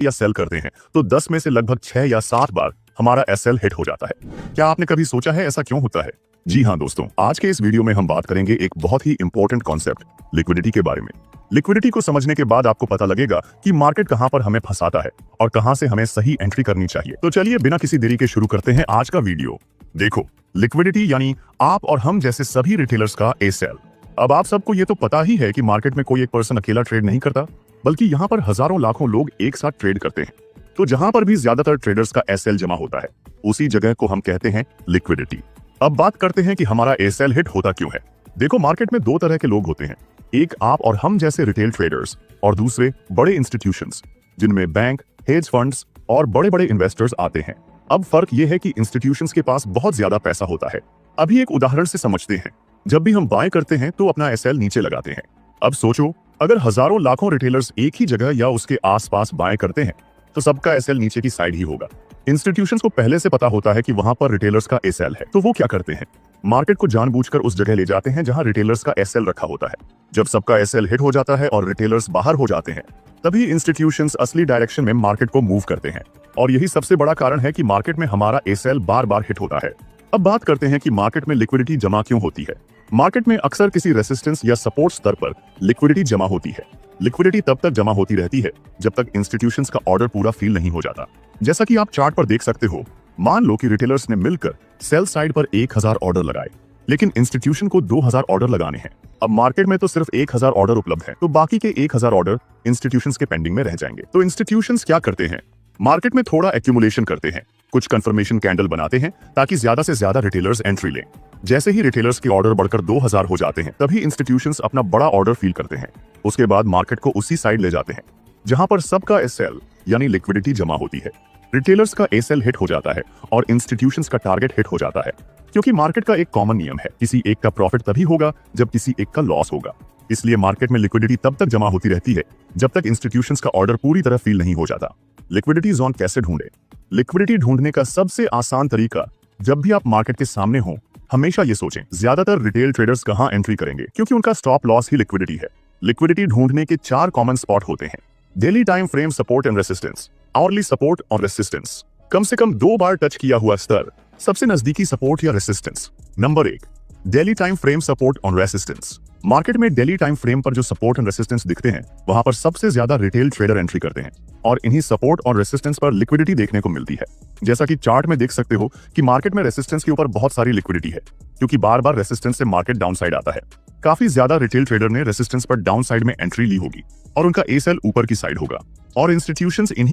या सेल करते हैं तो 10 में से लगभग 6 या 7 बार हमारा एसएल हिट हो जाता है। क्या आपने कभी सोचा है ऐसा क्यों होता है? जी हाँ दोस्तों, आज के इस वीडियो में हम बात करेंगे एक बहुत ही इंपॉर्टेंट कॉन्सेप्ट लिक्विडिटी के बारे में। लिक्विडिटी को समझने के बाद आपको पता लगेगा कि मार्केट कहां पर हमें फंसाता है और कहां से हमें सही एंट्री करनी चाहिए। तो चलिए बिना किसी देरी के शुरू करते हैं आज का वीडियो। देखो, लिक्विडिटी यानी आप और हम जैसे सभी रिटेलर्स का एसएल। अब आप सबको ये तो पता ही है कि मार्केट में कोई एक पर्सन अकेला ट्रेड नहीं करता, बल्कि यहाँ पर हजारों लाखों लोग एक साथ ट्रेड करते हैं। तो जहां पर भी ज्यादातर ट्रेडर्स का एसएल जमा होता है, उसी जगह को हम कहते हैं लिक्विडिटी। अब बात करते हैं कि हमारा एसएल हिट होता क्यों है। देखो, मार्केट में दो तरह के लोग होते हैं, एक आप और हम जैसे रिटेल ट्रेडर्स और दूसरे बड़े इंस्टीट्यूशंस, जिनमें बैंक, हेज फंड्स और बड़े बड़े इन्वेस्टर्स आते हैं। अब फर्क यह है कि इंस्टीट्यूशंस के पास बहुत ज्यादा पैसा होता है। अभी एक उदाहरण से समझते हैं। जब भी हम बाय करते हैं तो अपना एसएल नीचे लगाते हैं। अब सोचो, अगर हजारों लाखों रिटेलर्स एक ही जगह या उसके आसपास बाय करते हैं तो सबका एसएल नीचे की साइड ही होगा। इंस्टीट्यूशंस को पहले से पता होता है कि वहां पर रिटेलर्स का एसएल है, तो वो क्या करते हैं, मार्केट को जानबूझकर उस जगह ले जाते हैं जहां रिटेलर्स का एसएल रखा होता है। जब सबका एसएल हिट हो जाता है और रिटेलर्स बाहर हो जाते हैं, तभी इंस्टीट्यूशंस असली डायरेक्शन में मार्केट को मूव करते हैं। और यही सबसे बड़ा कारण है कि मार्केट में हमारा एसएल बार बार हिट होता है। अब बात करते हैं कि मार्केट में लिक्विडिटी जमा क्यों होती है। मार्केट में अक्सर किसी रेसिस्टेंस या सपोर्ट स्तर पर लिक्विडिटी जमा होती है। लिक्विडिटी तब तक जमा होती रहती है जब तक इंस्टीट्यूशंस का ऑर्डर पूरा फिल नहीं हो जाता। जैसा कि आप चार्ट पर देख सकते हो, मान लो कि रिटेलर्स ने मिलकर सेल साइड पर 1000 ऑर्डर लगाए, लेकिन इंस्टीट्यूशन को 2000 ऑर्डर लगाने हैं। अब मार्केट में तो सिर्फ 1000 ऑर्डर उपलब्ध है, तो बाकी के 1000 ऑर्डर इंस्टीट्यूशंस के पेंडिंग में रह जाएंगे। तो इंस्टीट्यूशंस क्या करते हैं, मार्केट में थोड़ा एक्यूमुलेशन करते हैं, कुछ कंफर्मेशन कैंडल बनाते हैं ताकि ज्यादा से ज्यादा रिटेलर्स एंट्री लें। जैसे ही रिटेलर्स के ऑर्डर बढ़कर 2000 हो जाते हैं, तभी इंस्टीट्यूशंस अपना बड़ा ऑर्डर फील करते हैं। उसके बाद मार्केट को उसी साइड ले जाते हैं जहां पर सबका एसएल यानी लिक्विडिटी जमा होती है। रिटेलर्स का एसएल हिट हो जाता है और इंस्टीट्यूशंस का टारगेट हिट हो जाता है, क्योंकि मार्केट का एक कॉमन नियम है, किसी एक का प्रॉफिट तभी होगा जब किसी एक का लॉस होगा। इसलिए मार्केट में लिक्विडिटी तब तक जमा होती रहती है जब तक इंस्टीट्यूशंस का ऑर्डर पूरी तरह फील नहीं हो जाता। लिक्विडिटी जोन कैसे ढूंढे? लिक्विडिटी ढूंढने का सबसे आसान तरीका, जब भी आप मार्केट के सामने हो, हमेशा ये सोचें ज्यादातर रिटेल ट्रेडर्स कहां एंट्री करेंगे, क्योंकि उनका स्टॉप लॉस ही लिक्विडिटी है। लिक्विडिटी ढूंढने के 4 कॉमन स्पॉट होते हैं: daily time frame support and resistance, hourly support और रेसिस्टेंस, कम से कम 2 बार टच किया हुआ स्तर, सबसे नजदीकी सपोर्ट या resistance. Number 1, daily time frame support और रेसिस्टेंस। मार्केट में डेली टाइम फ्रेम पर जो सपोर्ट एंड रेसिस्टेंस दिखते हैं, वहां पर सबसे ज्यादा रिटेल ट्रेडर एंट्री करते हैं और इन्हीं सपोर्ट और रेसिस्टेंस पर लिक्विडिटी देखने को मिलती है। जैसा कि चार्ट में देख सकते हो कि मार्केट में रेसिस्टेंस के ऊपर बहुत सारी लिक्विडिटी है, क्योंकि बार बार रेसिस्टेंस से मार्केट डाउन साइड आता है। काफी ज्यादा रिटेल ट्रेडर ने रेसिस्टेंस पर डाउन साइड में एंट्री ली होगी और उनका एसएल ऊपर की साइड होगा, और इंस्टीट्यूशंस इन्हीं